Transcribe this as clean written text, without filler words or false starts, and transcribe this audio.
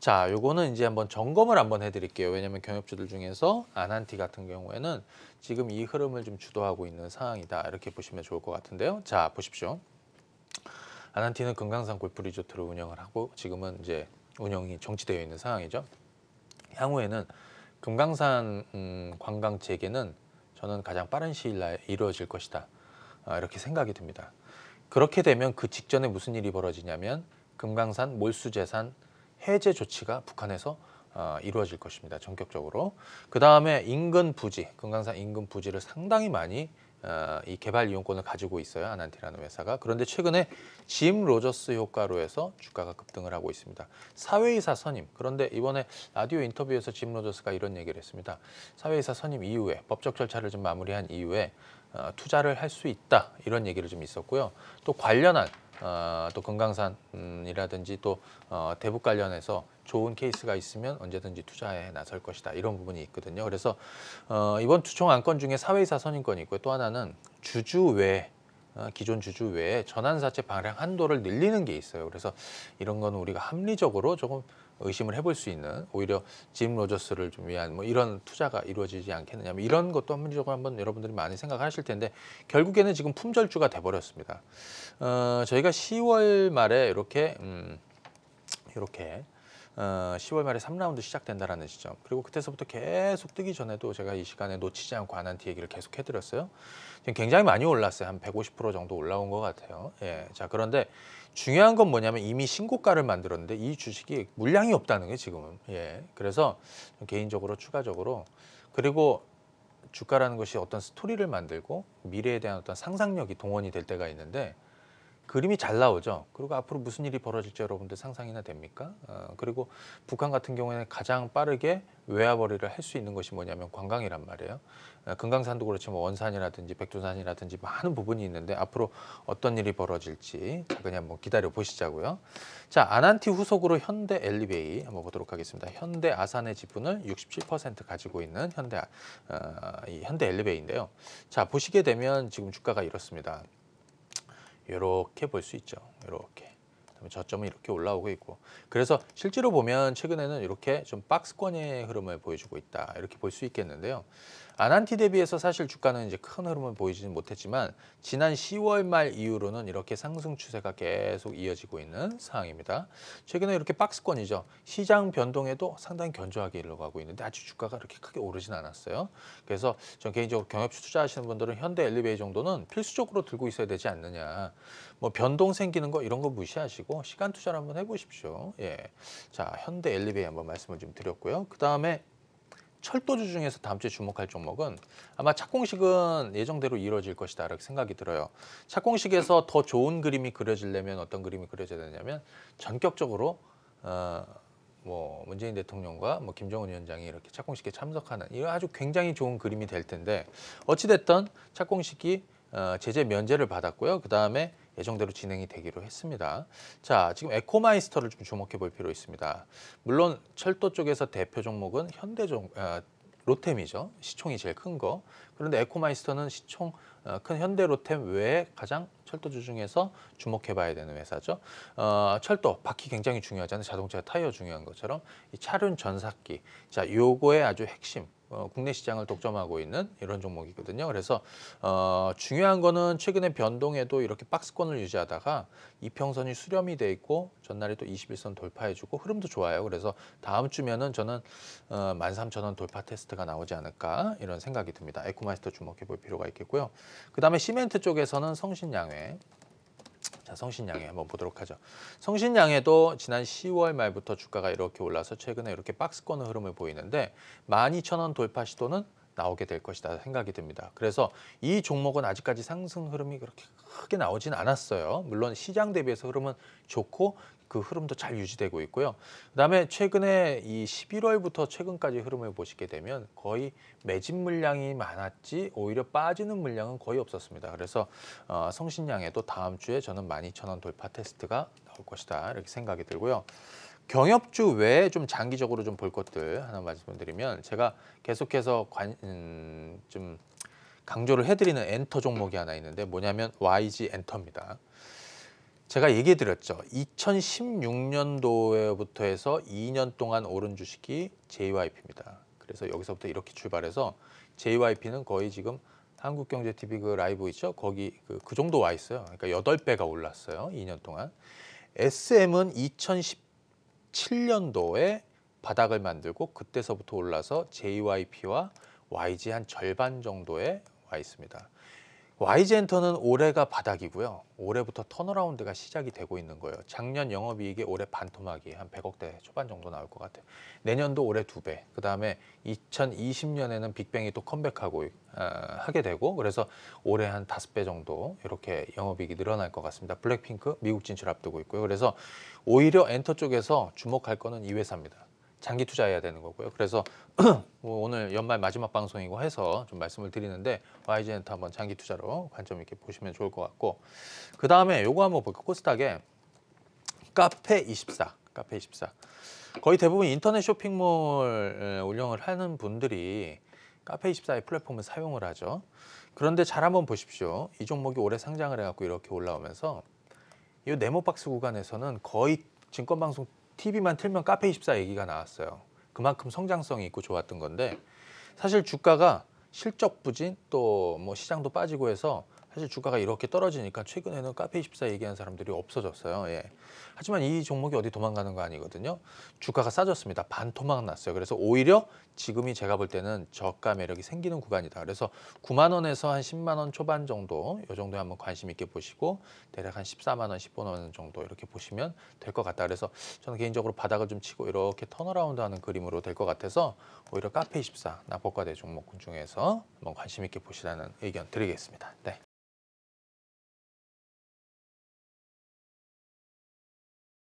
자, 요거는 이제 한번 점검을 한번 해드릴게요. 왜냐하면 경협주들 중에서 아난티 같은 경우에는 지금 이 흐름을 좀 주도하고 있는 상황이다. 이렇게 보시면 좋을 것 같은데요. 자, 보십시오. 아난티는 금강산 골프 리조트를 운영을 하고 지금은 이제 운영이 정지되어 있는 상황이죠. 향후에는 금강산 관광 재개는 저는 가장 빠른 시일 내에 이루어질 것이다. 이렇게 생각이 듭니다. 그렇게 되면 그 직전에 무슨 일이 벌어지냐면 금강산 몰수재산 해제 조치가 북한에서 이루어질 것입니다. 전격적으로. 그 다음에 인근 부지, 금강산 인근 부지를 상당히 많이 이 개발 이용권을 가지고 있어요. 아난티라는 회사가. 그런데 최근에 짐 로저스 효과로 해서 주가가 급등을 하고 있습니다. 사회이사 선임. 그런데 이번에 라디오 인터뷰에서 짐 로저스가 이런 얘기를 했습니다. 사회이사 선임 이후에 법적 절차를 좀 마무리한 이후에 투자를 할 수 있다. 이런 얘기를 좀 있었고요. 또 관련한 또 금강산이라든지 또 대북 관련해서 좋은 케이스가 있으면 언제든지 투자에 나설 것이다. 이런 부분이 있거든요. 그래서 이번 주총 안건 중에 사회이사 선임권이 있고요. 또 하나는 주주 외 기존 주주 외에 전환사채 발행 한도를 늘리는 게 있어요. 그래서 이런 거는 우리가 합리적으로 조금 의심을 해볼 수 있는 오히려 짐 로저스를 좀 위한 뭐 이런 투자가 이루어지지 않겠느냐 뭐 이런 것도 합리적으로 한번 여러분들이 많이 생각하실 텐데 결국에는 지금 품절주가 돼버렸습니다. 저희가 10월 말에 이렇게 10월 말에 3라운드 시작된다라는 시점. 그리고 그때서부터 계속 뜨기 전에도 제가 이 시간에 놓치지 않고 아난티 얘기를 계속 해드렸어요. 지금 굉장히 많이 올랐어요. 한 150% 정도 올라온 것 같아요. 예. 자, 그런데 중요한 건 뭐냐면 이미 신고가를 만들었는데 이 주식이 물량이 없다는 게 지금은. 예. 그래서 개인적으로 추가적으로 그리고 주가라는 것이 어떤 스토리를 만들고 미래에 대한 어떤 상상력이 동원이 될 때가 있는데 그림이 잘 나오죠. 그리고 앞으로 무슨 일이 벌어질지 여러분들 상상이나 됩니까? 그리고 북한 같은 경우에는 가장 빠르게 외화벌이를 할 수 있는 것이 뭐냐면 관광이란 말이에요. 금강산도 그렇지만 원산이라든지 백두산이라든지 많은 부분이 있는데 앞으로 어떤 일이 벌어질지 그냥 한번 기다려 보시자고요. 자, 아난티 후속으로 현대 엘리베이 한번 보도록 하겠습니다. 현대 아산의 지분을 67% 가지고 있는 이 현대 엘리베이인데요. 자, 보시게 되면 지금 주가가 이렇습니다. 이렇게 볼 수 있죠. 이렇게. 그다음에 저점은 이렇게 올라오고 있고. 그래서 실제로 보면 최근에는 이렇게 좀 박스권의 흐름을 보여주고 있다. 이렇게 볼 수 있겠는데요. 아난티 대비해서 사실 주가는 이제 큰 흐름을 보이지는 못했지만 지난 10월 말 이후로는 이렇게 상승 추세가 계속 이어지고 있는 상황입니다. 최근에 이렇게 박스권이죠. 시장 변동에도 상당히 견조하게 일러가고 있는데 아직 주가가 그렇게 크게 오르진 않았어요. 그래서 전 개인적으로 경협주 투자하시는 분들은 현대 엘리베이 정도는 필수적으로 들고 있어야 되지 않느냐. 뭐 변동 생기는 거 이런 거 무시하시고 시간 투자를 한번 해보십시오. 예. 자, 현대 엘리베이 한번 말씀을 좀 드렸고요. 그 다음에 철도주 중에서 다음 주에 주목할 종목은 아마 착공식은 예정대로 이루어질 것이다 이렇게 생각이 들어요. 착공식에서 더 좋은 그림이 그려지려면 어떤 그림이 그려져야 되냐면 전격적으로 뭐 문재인 대통령과 뭐 김정은 위원장이 이렇게 착공식에 참석하는 이거 아주 굉장히 좋은 그림이 될 텐데 어찌 됐든 착공식이 제재 면제를 받았고요. 그 다음에 예정대로 진행이 되기로 했습니다. 자, 지금 에코마이스터를 좀 주목해 볼 필요 있습니다. 물론 철도 쪽에서 대표 종목은 로템이죠. 시총이 제일 큰 거. 그런데 에코마이스터는 시총 큰 현대 로템 외에 가장 철도주 중에서 주목해 봐야 되는 회사죠. 철도, 바퀴 굉장히 중요하잖아요. 자동차 타이어 중요한 것처럼 이 차륜 전사기. 자, 요거의 아주 핵심. 국내 시장을 독점하고 있는 이런 종목이거든요. 그래서 중요한 거는 최근에 변동에도 이렇게 박스권을 유지하다가 이평선이 수렴이 돼 있고 전날에 또 21선 돌파해주고 흐름도 좋아요. 그래서 다음 주면은 저는 13,000원 돌파 테스트가 나오지 않을까 이런 생각이 듭니다. 에코마스터 주목해 볼 필요가 있겠고요. 그 다음에 시멘트 쪽에서는 성신양회. 자, 성신양회 한번 보도록 하죠. 성신양회도 지난 10월 말부터 주가가 이렇게 올라서 최근에 이렇게 박스권 흐름을 보이는데 12,000원 돌파 시도는 나오게 될 것이다 생각이 듭니다. 그래서 이 종목은 아직까지 상승 흐름이 그렇게 크게 나오진 않았어요. 물론 시장 대비해서 흐름은 좋고 그 흐름도 잘 유지되고 있고요. 그다음에 최근에 이 11월부터 최근까지 흐름을 보시게 되면 거의 매집 물량이 많았지 오히려 빠지는 물량은 거의 없었습니다. 그래서 성신양에도 다음 주에 저는 12,000원 돌파 테스트가 나올 것이다 이렇게 생각이 들고요. 경협주 외에 좀 장기적으로 좀 볼 것들 하나 말씀드리면 제가 계속해서 좀 강조를 해드리는 엔터 종목이 하나 있는데 뭐냐면 YG 엔터입니다. 제가 얘기해 드렸죠. 2016년도부터 해서 2년 동안 오른 주식이 JYP입니다. 그래서 여기서부터 이렇게 출발해서 JYP는 거의 지금 한국경제TV 그 라이브 있죠? 거기 그 정도 와 있어요. 그러니까 8배가 올랐어요. 2년 동안. SM은 2017년도에 바닥을 만들고 그때서부터 올라서 JYP와 YG 한 절반 정도에 와 있습니다. YG엔터는 올해가 바닥이고요. 올해부터 턴어라운드가 시작이 되고 있는 거예요. 작년 영업이익이 올해 반토막이 한 100억대 초반 정도 나올 것 같아요. 내년도 올해 2배. 그 다음에 2020년에는 빅뱅이 또 컴백하고 하게 되고 그래서 올해 한 5배 정도 이렇게 영업이익이 늘어날 것 같습니다. 블랙핑크 미국 진출 앞두고 있고요. 그래서 오히려 엔터 쪽에서 주목할 거는 이 회사입니다. 장기 투자해야 되는 거고요. 그래서 뭐 오늘 연말 마지막 방송이고 해서 좀 말씀을 드리는데 YG엔터 한번 장기 투자로 관점 있게 보시면 좋을 것 같고 그 다음에 요거 한번 볼게요. 코스닥에 카페24 거의 대부분 인터넷 쇼핑몰 운영을 하는 분들이 카페24의 플랫폼을 사용을 하죠. 그런데 잘 한번 보십시오. 이 종목이 올해 상장을 해갖고 이렇게 올라오면서 이 네모박스 구간에서는 거의 증권방송 TV만 틀면 카페24 얘기가 나왔어요. 그만큼 성장성이 있고 좋았던 건데 사실 주가가 실적 부진 또 뭐 시장도 빠지고 해서 사실 주가가 이렇게 떨어지니까 최근에는 카페24 얘기하는 사람들이 없어졌어요. 예. 하지만 이 종목이 어디 도망가는 거 아니거든요. 주가가 싸졌습니다. 반토막 났어요. 그래서 오히려 지금이 제가 볼 때는 저가 매력이 생기는 구간이다. 그래서 9만 원에서 한 10만 원 초반 정도 이 정도에 한번 관심 있게 보시고 대략 한 14만 원, 15만 원 정도 이렇게 보시면 될 것 같다. 그래서 저는 개인적으로 바닥을 좀 치고 이렇게 턴어라운드 하는 그림으로 될 것 같아서 오히려 카페24 낙폭과대 종목 중에서 한번 관심 있게 보시라는 의견 드리겠습니다. 네.